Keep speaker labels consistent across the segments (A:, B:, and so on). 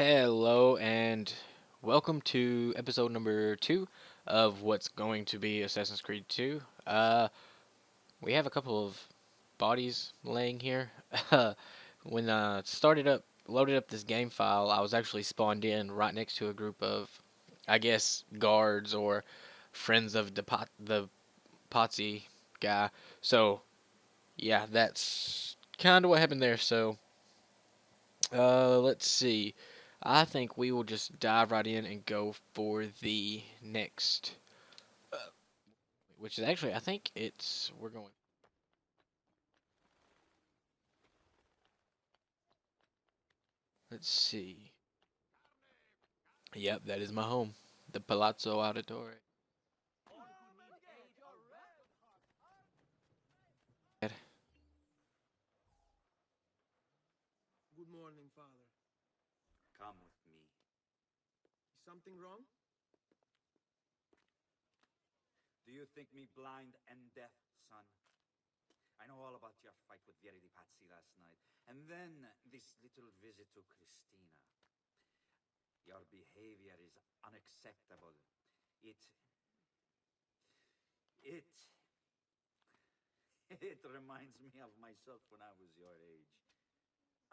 A: Hello and welcome to episode number 2 of what's going to be Assassin's Creed 2. We have a couple of bodies laying here. When loaded up this game file, I was actually spawned in right next to a group of, I guess, guards or friends of the Potsy guy. So yeah, that's kind of what happened there. So let's see. I think we will just dive right in and go for the next, uh, which is actually, I think we're going. Let's see. Yep, that is my home, the Palazzo Auditore.
B: Good morning, Father.
C: Come with me.
B: Is something wrong?
C: Do you think me blind and deaf, son? I know all about your fight with Vieri di Pazzi last night, and then this little visit to Christina. Your behavior is unacceptable. It... it... It reminds me of myself when I was your age.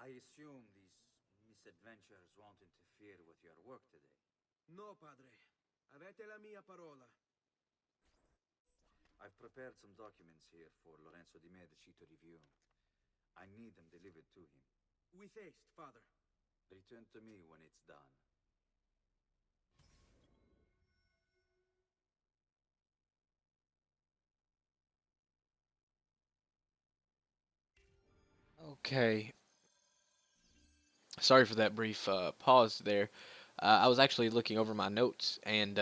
C: I assume these misadventures won't interfere with your work today.
B: No, Padre. Avete la mia parola.
C: I've prepared some documents here for Lorenzo di Medici to review. I need them delivered to him.
B: With haste, Father.
C: Return to me when it's done.
A: Okay, sorry for that brief pause there. I was actually looking over my notes, and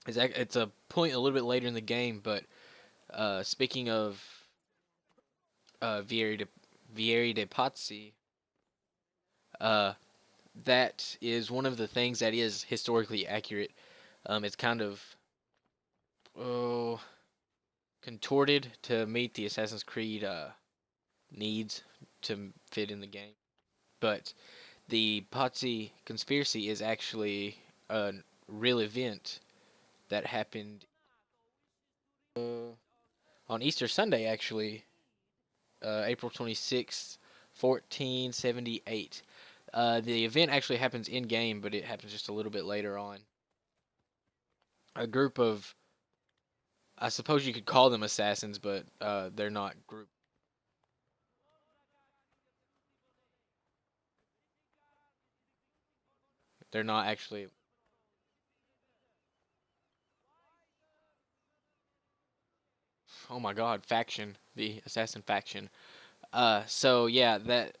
A: it's a point a little bit later in the game, but speaking of Vieri de Pazzi, uh, that is one of the things that is historically accurate. It's kind of oh, contorted to meet the Assassin's Creed needs to fit in the game. But the Pazzi conspiracy is actually a real event that happened on Easter Sunday, actually, April 26th, 1478. The event actually happens in game, but it happens just a little bit later on. A group of, I suppose you could call them assassins, but they're not group. They're not actually. Oh my God, faction, the assassin faction. So yeah, that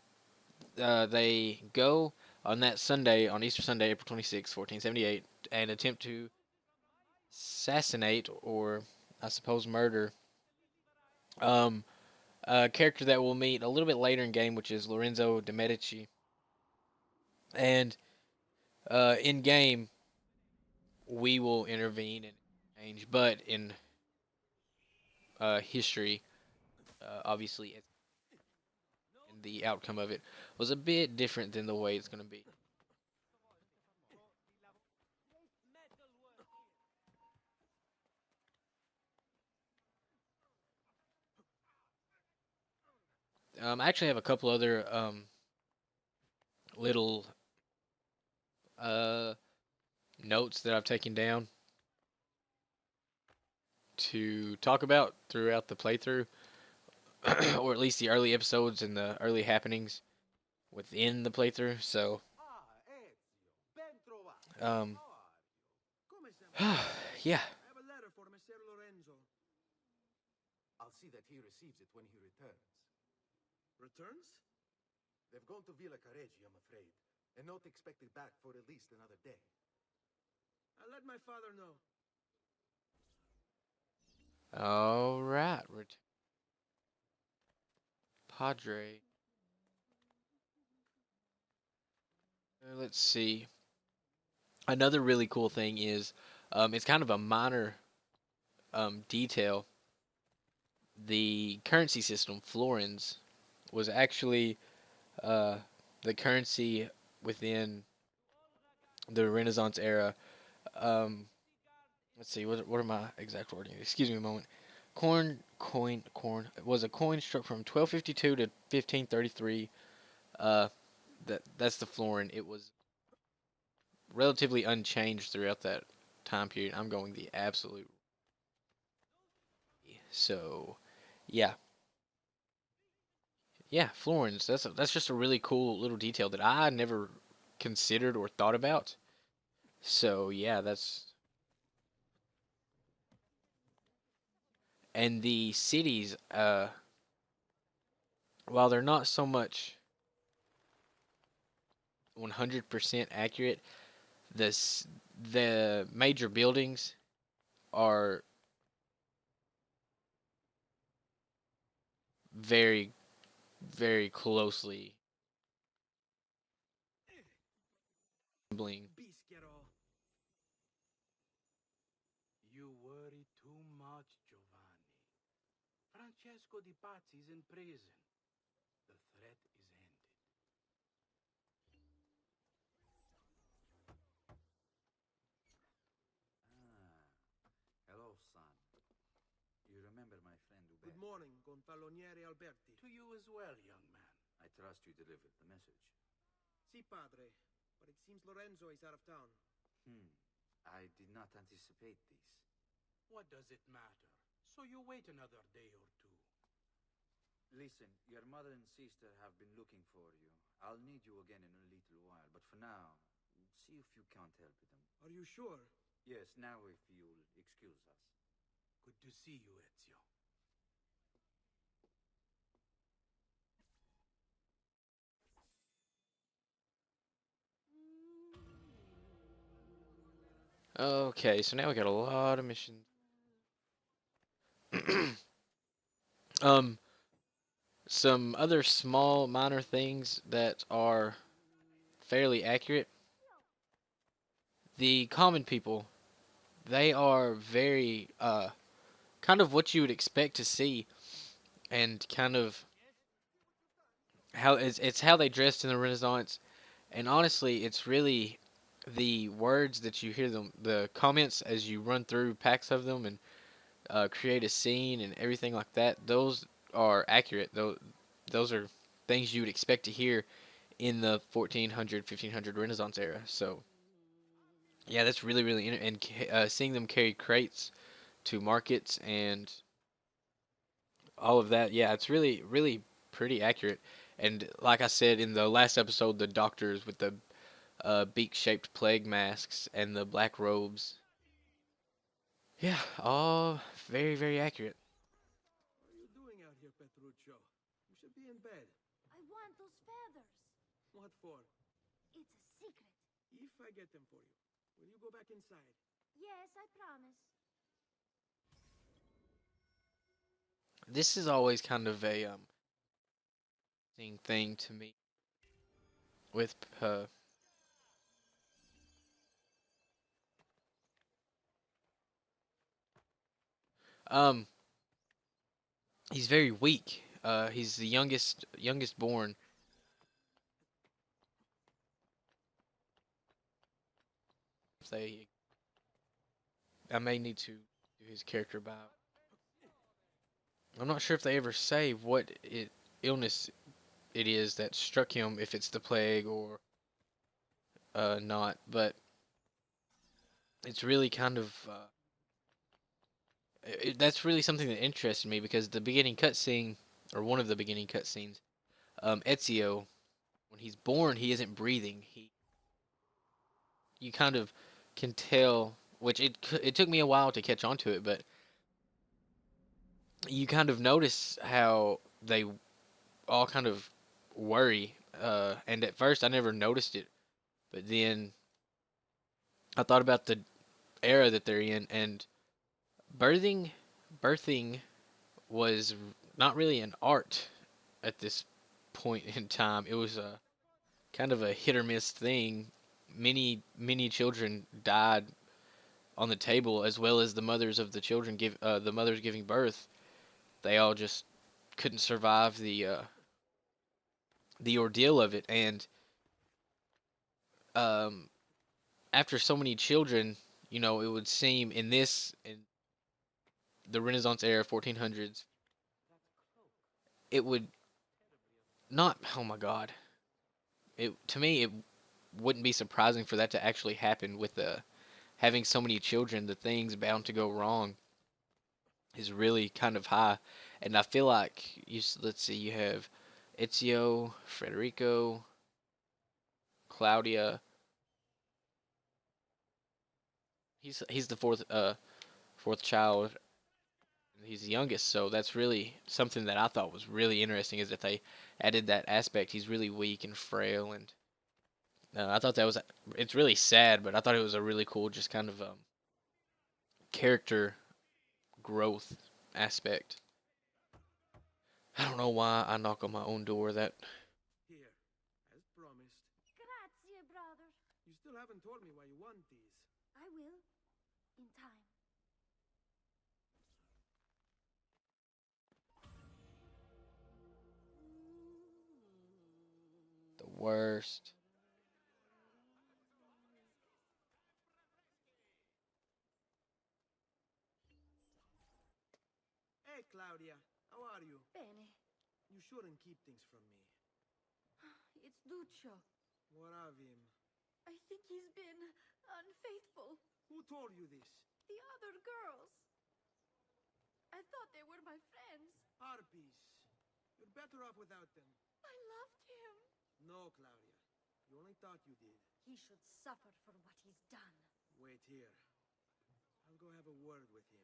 A: they go on that Sunday, on Easter Sunday, April 26th, 1478, and attempt to assassinate or, I suppose, murder um, a character that we'll meet a little bit later in game, which is Lorenzo de Medici. And in game, we will intervene and change, but in history, obviously, and the outcome of it was a bit different than the way it's going to be. I actually have a couple other little uh, notes that I've taken down to talk about throughout the playthrough, or at least the early episodes and the early happenings within the playthrough. So,
B: Ah, Ezio. Ben trovato.
A: um,
B: How are you? Come sembra andare?
A: yeah.
B: I have a letter for Messer Lorenzo.
D: I'll see that he receives it when he returns.
B: Returns?
D: They've gone to Villa Careggi, I'm afraid, and not expected back for at least another day.
B: I'll let my father know.
A: All right, Padre. Let's see. Another really cool thing is, it's kind of a minor detail. The currency system, florins, was actually uh, the currency within the Renaissance era. Um, let's see, what are my exact wording? Excuse me a moment. Corn was a coin struck from 1252 to 1533. Uh, that's the florin. It was relatively unchanged throughout that time period. I'm going the absolute. So, yeah, yeah, florins. That's just a really cool little detail that I never considered or thought about. So yeah, that's and the cities. While they're not so much 100% accurate, this the major buildings are very very closely resembling.
B: Bischero.
E: You worry too much, Giovanni. Francesco Di Pazzi's in prison. The threat is ended.
C: Hello, son. You remember my friend Ube?
B: Good morning, Gonfaloniere Alberti.
E: To you as well, young man.
C: I trust you delivered the message.
B: Si, padre. But it seems Lorenzo is out of town.
C: I did not anticipate this.
E: What does it matter? So you wait another day or two.
C: Listen, your mother and sister have been looking for you. I'll need you again in a little while, but for now, see if you can't help them.
B: Are you sure?
C: Yes, now if you'll excuse us.
E: Good to see you, Ezio.
A: Okay, so now we got a lot of missions. um, some other small minor things that are fairly accurate. The common people, they are very kind of what you would expect to see, and kind of how it's how they dressed in the Renaissance. And honestly, it's really the words that you hear them, the comments as you run through packs of them and create a scene and everything like that. Those are accurate. Those are things you would expect to hear in the 1400, 1500 Renaissance era. So yeah, that's really really and seeing them carry crates to markets and all of that. Yeah, it's really really pretty accurate. And like I said in the last episode, the doctors with the beak-shaped plague masks and the black robes. Yeah, all very very accurate.
B: What are you doing out here, Petruccio? You should be in bed.
F: I want those feathers.
B: What for?
F: It's a secret.
B: If I get them for you, will you go back inside?
F: Yes, I promise.
A: This is always kind of a thing to me with um he's very weak. He's the youngest born. Say I may need to do his character by. I'm not sure if they ever say what illness it is that struck him, if it's the plague or not, but it's really kind of that's really something that interested me because the beginning cutscene, or one of the beginning cutscenes, Ezio, when he's born, he isn't breathing. You kind of can tell, which it took me a while to catch on to it, but you kind of notice how they all kind of worry. And at first, I never noticed it, but then I thought about the era that they're in, and birthing was not really an art at this point in time. It was a kind of a hit or miss thing. Many children died on the table, as well as the mothers of the children the mothers giving birth. They all just couldn't survive the ordeal of it. And um, after so many children, you know, it would seem in the Renaissance era, 1400s, it would not. Oh my God! It to me, it wouldn't be surprising for that to actually happen with the having so many children. The things bound to go wrong is really kind of high, and I feel like let's see, you have Ezio, Federico, Claudia. He's the fourth child. He's the youngest, so that's really something that I thought was really interesting is that they added that aspect. He's really weak and frail, and I thought that was it's really sad, but I thought it was a really cool, just kind of character growth aspect. I don't know why I knock on my own door. That
B: Here, as promised.
F: Grazie, brother.
B: You still haven't told me why you want these.
F: I will. In time.
A: the worst.
B: Hey, Claudia. How are you?
F: Bene.
B: You shouldn't keep things from me.
F: It's Duccio.
B: What of him?
F: I think he's been unfaithful.
B: Who told you this?
F: The other girls. I thought they were my friends.
B: Harpies. You're better off without them.
F: I loved him.
B: No, Claudia. You only thought you did.
F: He should suffer for what he's done.
B: Wait here. I'll go have a word with him.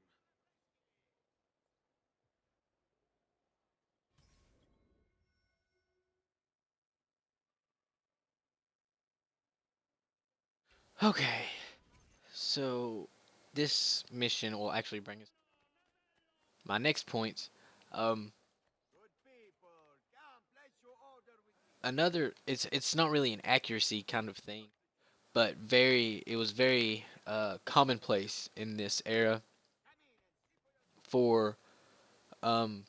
A: Okay, so this mission will actually bring us my next point. Um,
D: Good people, come, place your order with me.
A: another it's not really an accuracy kind of thing, but it was very commonplace in this era for um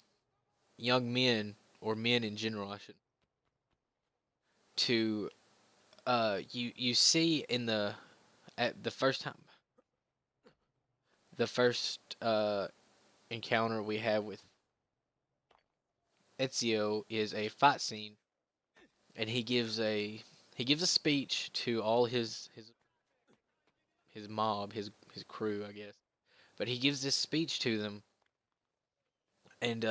A: young men or men in general, I should to you see in at the first encounter we have with Ezio is a fight scene, and he gives a speech to all his mob, his crew, I guess. But he gives this speech to them, and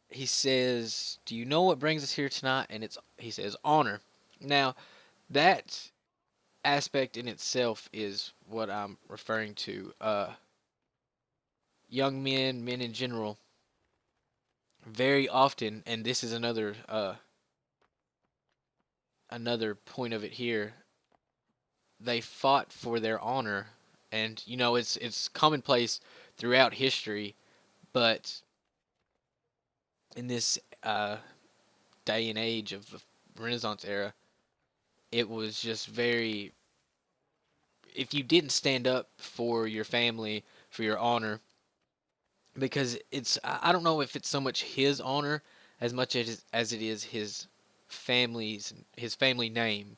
A: he says, "Do you know what brings us here tonight?" And he says, "Honor." Now, that aspect in itself is what I'm referring to. Young men in general, very often, and this is another point of it here. They fought for their honor, and you know it's commonplace throughout history, but in this day and age of the Renaissance era, it was just very. If you didn't stand up for your family, for your honor, because I don't know if it's so much his honor as much as it is his family name,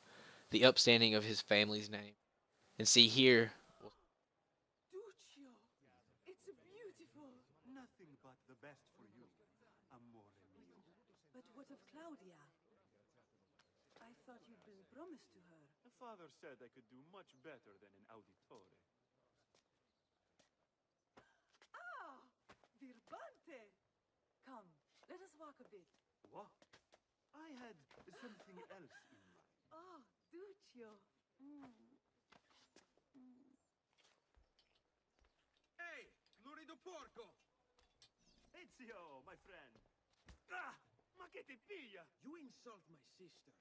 A: the upstanding of his family's name. And see here,
F: Duccio. It's beautiful.
D: Nothing but the best for you, amore mio.
G: But what of Claudia? I thought you'd been promised to her.
H: The father said I could do much better than an auditore.
G: Ah! Birbante! Come, let us walk a bit.
D: What? I had something else in mind.
G: Oh, Duccio.
B: Hey, lurido porco!
H: Ezio, my friend. Ah! Ma che ti piglia?
B: You insult my sister,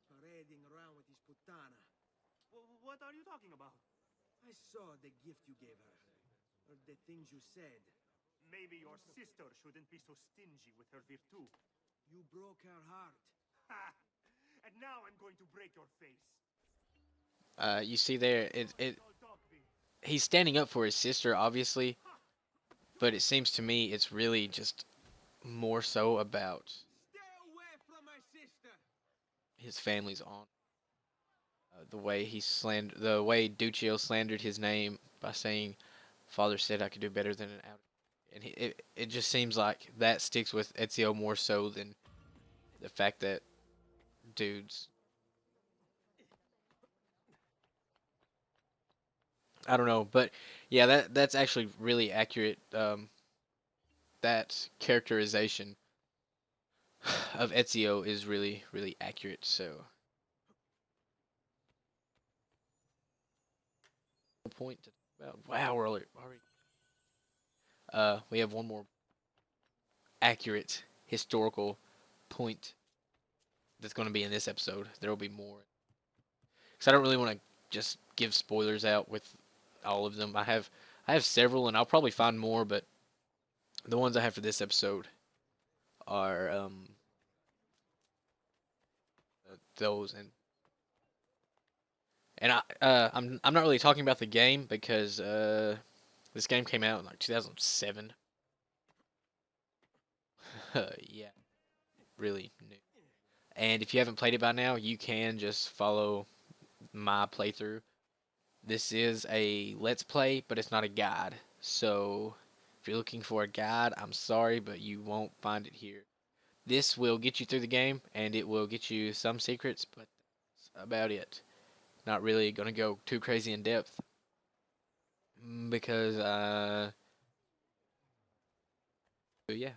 B: parading around with this putana.
H: What are you talking about?
B: I saw the gift you gave her, or the things you said.
H: Maybe your sister shouldn't be so stingy with her virtù.
B: You broke her heart.
H: Ha! And now I'm going to break your face.
A: you see there,
H: Old Dogby.
A: he's standing up for his sister, obviously, but it seems to me it's really just more so about
B: Stay away from my sister!
A: his family's on. The way Duccio slandered his name by saying, "Father said I could do better than an out," and it just seems like that sticks with Ezio more so than the fact that dudes. I don't know, but yeah, that's actually really accurate. That characterization of Ezio is really accurate. So point to about wow, we're already we have one more accurate historical point that's going to be in this episode. There will be more because I don't really want to just give spoilers out with all of them. I have several, and I'll probably find more, but the ones I have for this episode are those, and I'm not really talking about the game because this game came out in like 2007. Yeah, really new. And if you haven't played it by now, you can just follow my playthrough. This is a let's play, but it's not a guide. So if you're looking for a guide, I'm sorry, but you won't find it here. This will get you through the game, and it will get you some secrets, but that's about it. Not really gonna go too crazy in depth because yeah,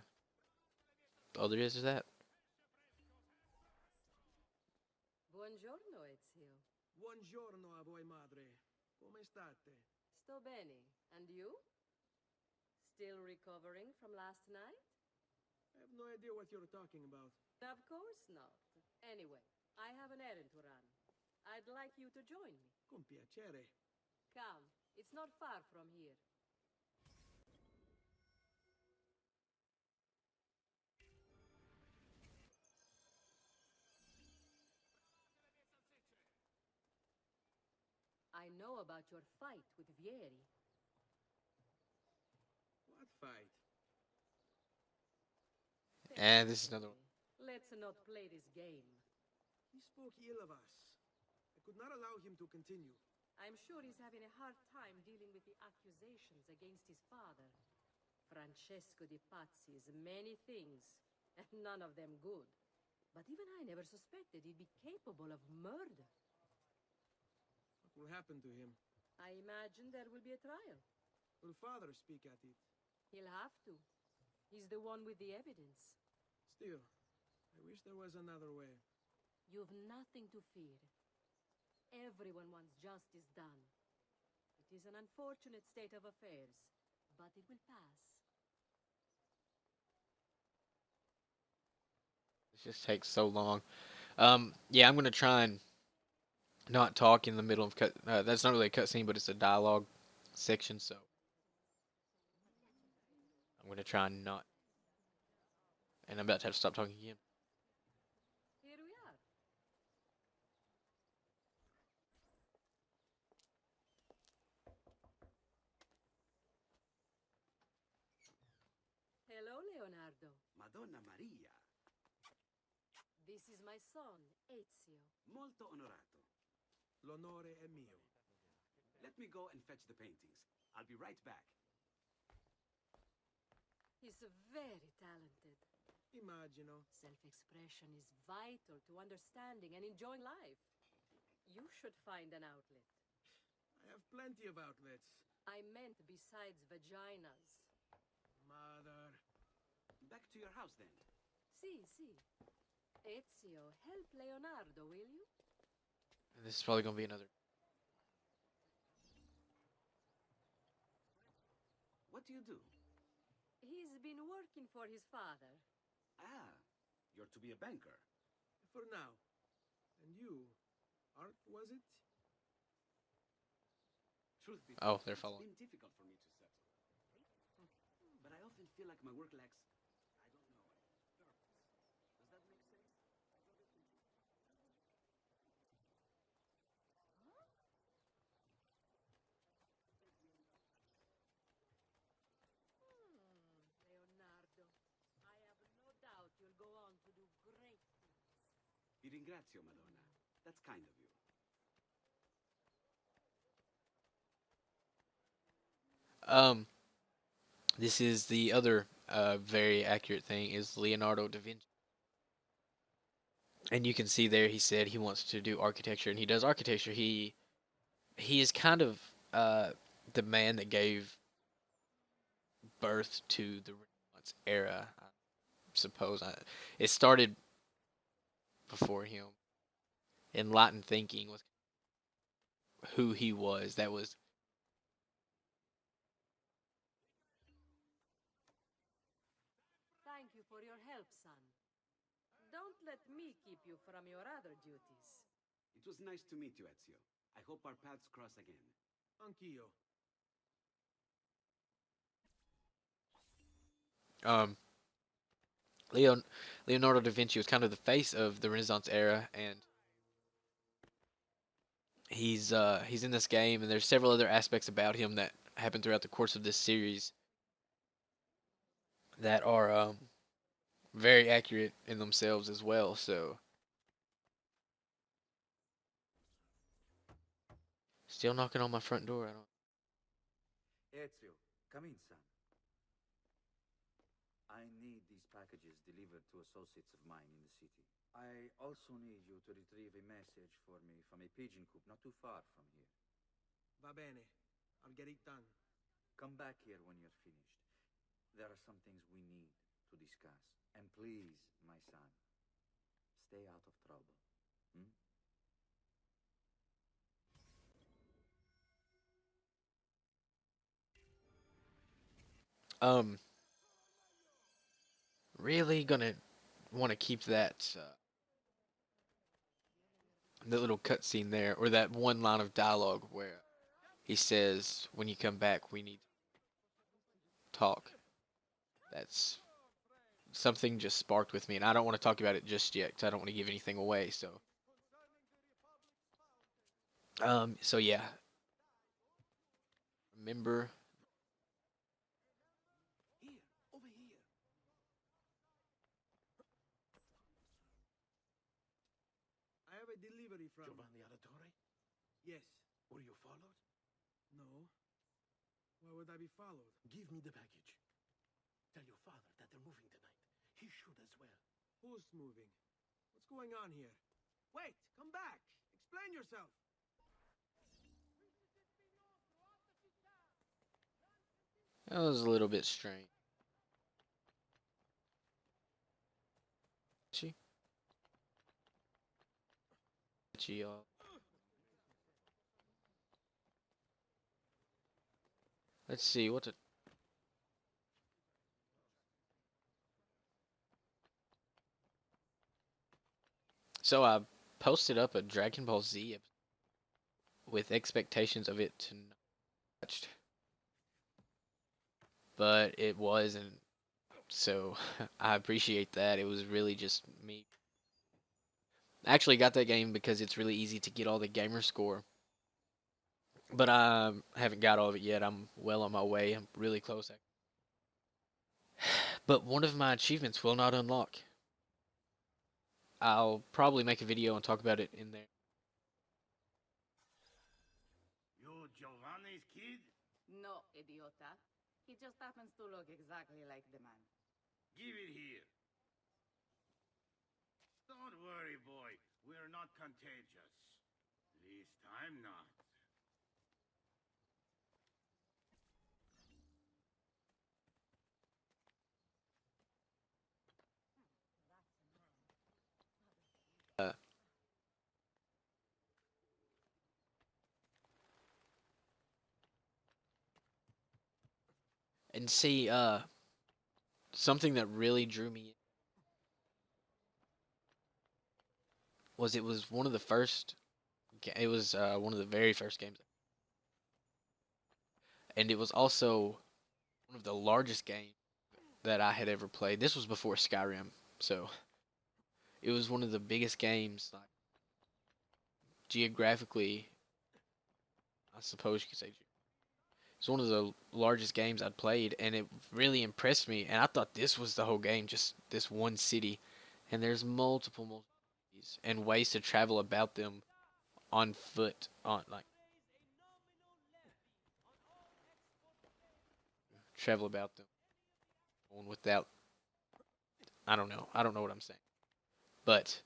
A: all there is that.
G: Buongiorno, Ezio.
B: Buongiorno a voi, madre. Come state?
G: Sto bene. And you? Still recovering from last night?
B: I have no idea what you're talking about.
G: Of course not. Anyway, I have an errand to run. I'd like you to join me.
B: Con piacere.
G: Come, it's not far from here. I know about your fight with Vieri.
B: What fight?
A: And this is another one.
G: Let's not play this game.
B: He spoke ill of us. I could not allow him to continue.
G: I'm sure he's having a hard time dealing with the accusations against his father. Francesco di Pazzi is many things, and none of them good. But even I never suspected he'd be capable of murder.
B: What will happen to him?
G: I imagine there will be a trial.
B: Will father speak at it?
G: He'll have to. He's the one with the evidence.
B: Still, I wish there was another way.
G: You've nothing to fear. Everyone wants justice done. It is an unfortunate state of affairs, but it will pass.
A: It just takes so long. Yeah, I'm gonna try and not talk in the middle of cut. That's not really a cutscene, but it's a dialogue section. So I'm gonna try and not. And I'm about to have to stop talking again.
G: Here we are. Hello, Leonardo.
H: Madonna Maria,
G: This is my son, Ezio.
H: molto onorato.
B: L'onore è mio.
H: Let me go and fetch the paintings. I'll be right back.
G: He's very talented.
B: Immagino.
G: Self-expression is vital to understanding and enjoying life. You should find an outlet.
B: I have plenty of outlets.
G: I meant besides vaginas.
B: Mother.
H: Back to your house then.
G: Si. Ezio, help Leonardo, will you?
A: And this is probably gonna be another.
H: What do you do?
G: He's been working for his father.
H: Ah, you're to be a banker.
B: For now. And you? Art, was it?
H: Truth be
A: Oh,
H: told,
A: they're
H: it's
A: following.
H: been difficult for me to settle. But I often feel like my work lacks, I don't know, purpose. Does that make sense?
G: Leonardo, I have no doubt you'll go on to do great things.
H: Vi ringrazio, Madonna. That's kind of you.
A: Um, this is the other very accurate thing is Leonardo da Vinci. And you can see there he said he wants to do architecture and he does architecture. He is kind of the man that gave birth to the Renaissance era, I suppose. It started before him. Enlightened thinking was who he was. That was
G: Thank you for your help, son. Don't let me keep you from your other duties.
H: It was nice to meet you, Ezio. I hope our paths cross again.
B: Anch'io.
A: um Leonardo da Vinci was kind of the face of the Renaissance era, and he's in this game, and there's several other aspects about him that happen throughout the course of this series that are very accurate in themselves as well. So still knocking on my front door. I don't.
C: Ezio, come in, son. I need these packages delivered to associates of mine in the city. I also need you to retrieve a message for me from a pigeon coop not too far from here.
B: Va bene. I'll get it done.
C: Come back here when you're finished. There are some things we need to discuss. And please, my son, stay out of trouble. Hmm?
A: Um, really gonna want to keep that the little cutscene there, or that one line of dialogue where he says, "When you come back, we need to talk." That's something just sparked with me, and I don't want to talk about it just yet because I don't want to give anything away. So yeah, remember.
B: Here. Over here. I have a delivery from...
D: Giovanni Auditore?
B: Yes.
D: Were you followed?
B: No. Why would I be followed?
D: Give me the package. Tell your father that they're moving tonight. He should as well.
B: Who's moving? What's going on here? Wait! Come back! Explain yourself!
A: That was a little bit strange. She. She. Let's see what the. So I posted up a Dragon Ball Z with expectations of it to not watched, but it wasn't. So I appreciate that. It was really just me. I actually got that game because it's really easy to get all the gamer score, but I haven't got all of it yet. I'm well on my way. I'm really close. But one of my achievements will not unlock. I'll probably make a video and talk about it in there.
E: You Giovanni's kid?
I: No, idiota. He just happens to look exactly like the man.
E: Give it here. Don't worry, boy. We're not contagious. Least I'm not.
A: Uh, and see, something that really drew me in was it was one of the first. It was one of the very first games, and it was also one of the largest games that I had ever played. This was before Skyrim, so it was one of the biggest games, like geographically. I suppose you could say it's one of the largest games I'd played, and it really impressed me. And I thought this was the whole game, just this one city. And there's multiple cities. and ways to travel about them on foot, on like travel about them without. I don't know. I don't know what I'm saying, but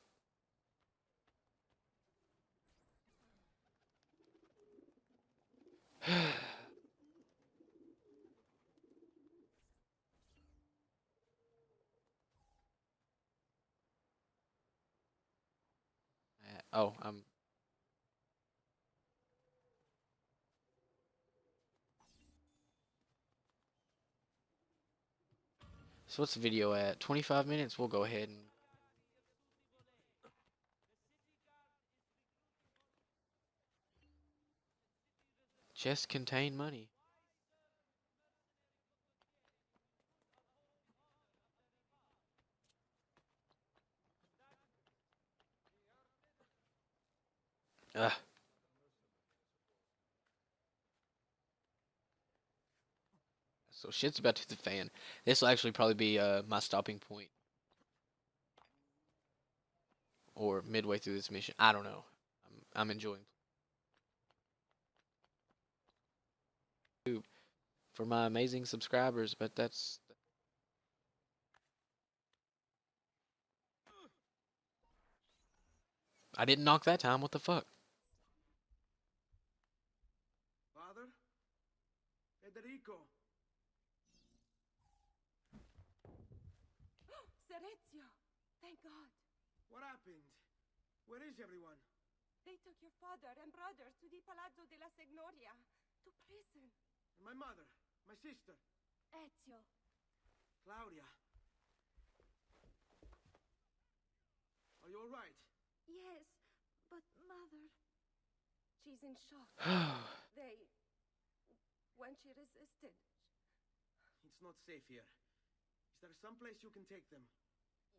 A: oh, so what's the video at? 25 minutes. We'll go ahead and just contain money. Ugh. So shit's about to hit the fan. This will actually probably be my stopping point, or midway through this mission. I don't know. I'm enjoying for my amazing subscribers, but that's I didn't knock that time. What the fuck?
B: Father? Federico!
F: Serezio! Thank God.
B: What happened? Where is everyone?
F: They took your father and brother to the Palazzo della Signoria, to prison.
B: And my mother? My sister?
F: Ezio.
B: Claudia? Are you alright?
F: Yes, but Mother... She's in shock. They... When she resisted...
B: It's not safe here. Is there some place you can take them?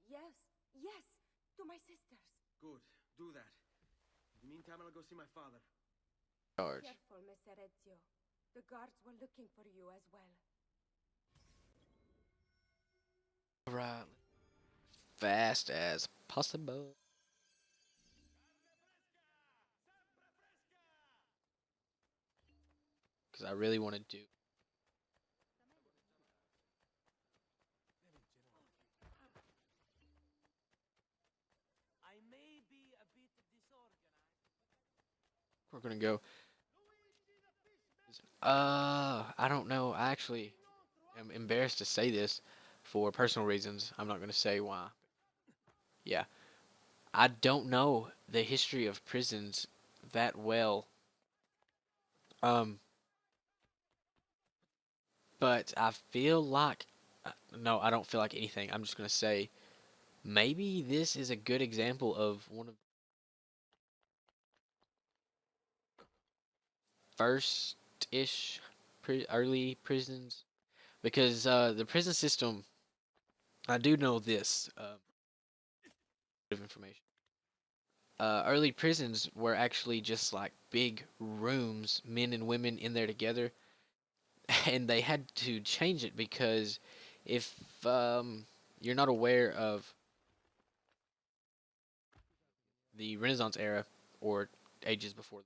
F: Yes, yes, to my sisters.
B: Good, do that. In the meantime, I'll go see my father.
A: Charge.
F: Careful, Messer Ezio. The guards were looking for you as well.
A: Right. Fast as possible. Because I really want to do.
B: I may be a bit disorganized.
A: We're gonna go. I don't know. I actually am embarrassed to say this for personal reasons. I'm not gonna say why. Yeah, I don't know the history of prisons that well. Um, but I feel like no, I don't feel like anything. I'm just gonna say maybe this is a good example of one of first-ish early prisons because the prison system. I do know this bit of information. Early prisons were actually just like big rooms, men and women in there together, and they had to change it because if you're not aware of the Renaissance era or ages before,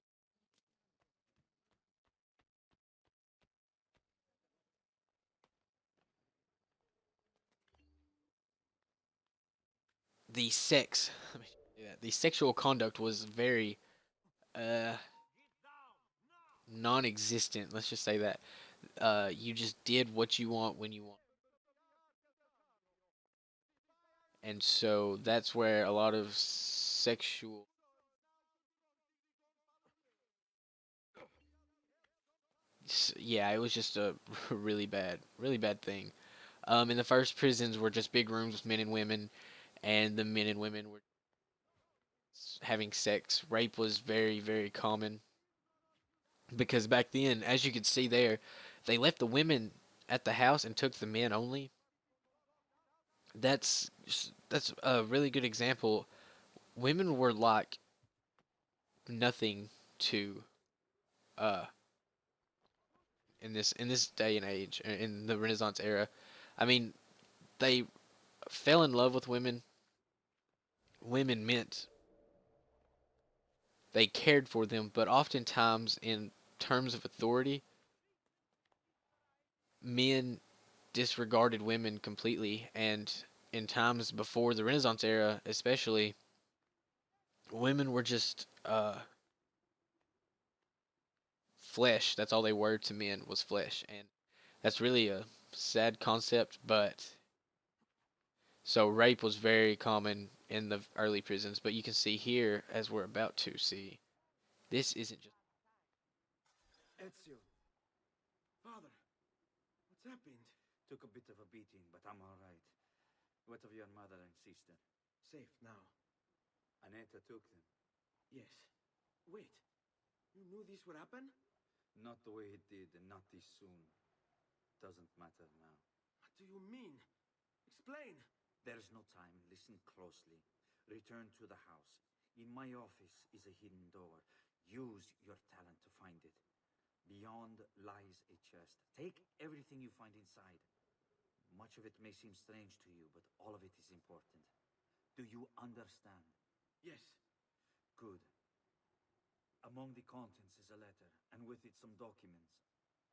A: the sex, let me say that, the sexual conduct was very uh, non-existent. Let's just say that you just did what you want when you want. And so that's where a lot of sexual yeah, it was just a really bad thing. In the first prisons were just big rooms with men and women, and the men and women were having sex. Rape was very common because back then, as you can see there, they left the women at the house and took the men only. That's a really good example. Women were like nothing to uh in this day and age in the Renaissance era. I mean, they fell in love with women. Women meant they cared for them, but oftentimes in terms of authority, men disregarded women completely. And in times before the Renaissance era, especially, women were just flesh. That's all they were to men, was flesh. And that's really a sad concept, but so rape was very common in the early prisons. But you can see here, as we're about to see, this isn't just.
B: Ezio. Father, what's happened?
C: Took a bit of a beating, but I'm all right. What of your mother and sister?
B: Safe now.
C: Annetta took them.
B: Yes. Wait. You knew this would happen?
C: Not the way it did, and not this soon. Doesn't matter now.
B: What do you mean? Explain.
C: There's no time. Listen closely. Return to the house. In my office is a hidden door. Use your talent to find it. Beyond lies a chest. Take everything you find inside. Much of it may seem strange to you, but all of it is important. Do you understand?
B: Yes.
C: Good. Among the contents is a letter, and with it some documents.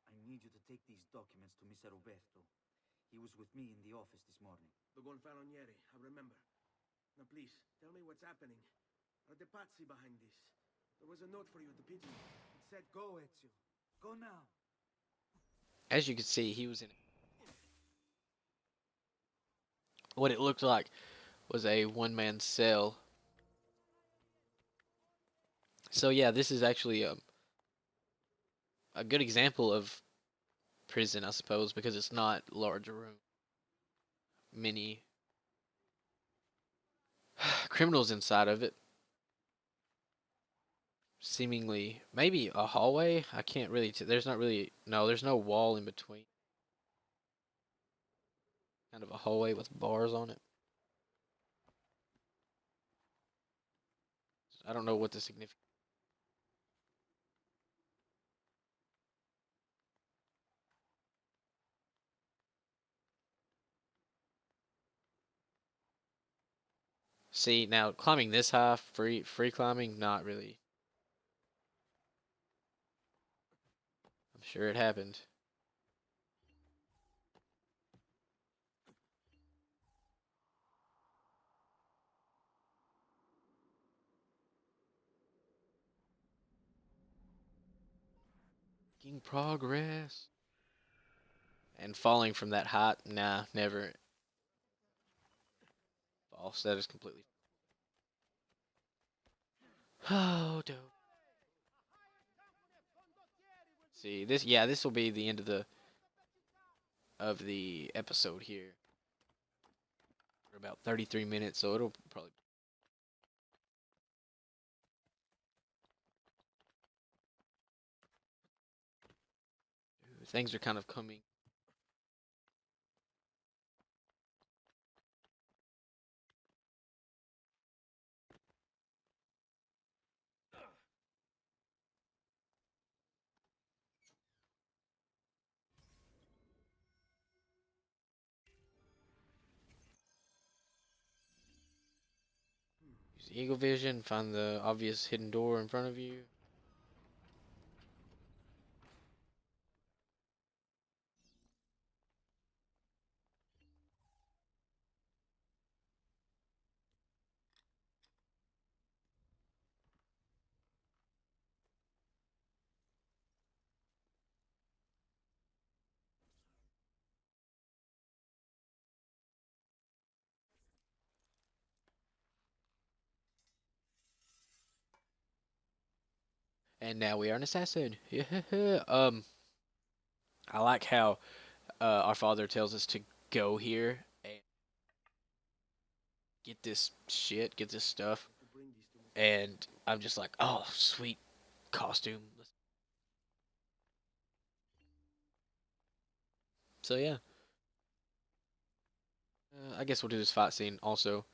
C: I need you to take these documents to Mr. Roberto. He was with me in the office this morning.
B: The Gonfaloniere, I remember. Now please, tell me what's happening. Are the Pazzi behind this? There was a note for you at the pigeon. It said, "Go, Ezio. Go now."
A: As you can see, he was in what it looked like was a one-man cell. So yeah, this is actually a good example of prison, I suppose, because it's not large room. Many criminals inside of it. Seemingly, maybe a hallway. I can't really. There's not really. No, there's no wall in between. Kind of a hallway with bars on it. I don't know what the significance. See, now climbing this high, free climbing, not really. I'm sure it happened. Making progress. And falling from that height, nah, never. False. That is completely. Oh, dope. See this? Yeah, this will be the end of the episode here. For about 33 minutes, so it'll probably. Things are kind of coming. Use Eagle Vision, find the obvious hidden door in front of you. And now we are an assassin. Yeah. I like how our father tells us to go here and get this shit, get this stuff,
B: To bring these to me.
A: and I'm just like, oh, sweet costume. So yeah, I guess we'll do this fight scene also.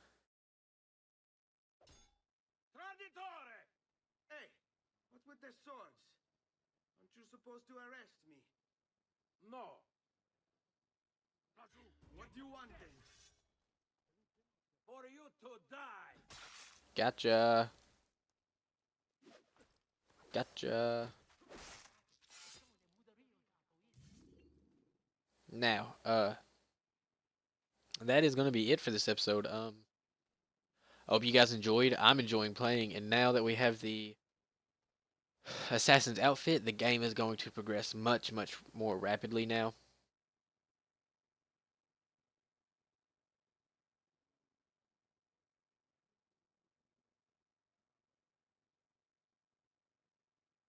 B: Traditore! Hey, what's with the swords? Aren't you supposed to arrest me?
E: No.
B: What do you want then?
E: For you to die.
A: Gotcha. Gotcha. Now, that is gonna be it for this episode. I hope you guys enjoyed. I'm enjoying playing, and now that we have the assassin's outfit, the game is going to progress much, much more rapidly now.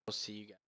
A: We'll see you guys.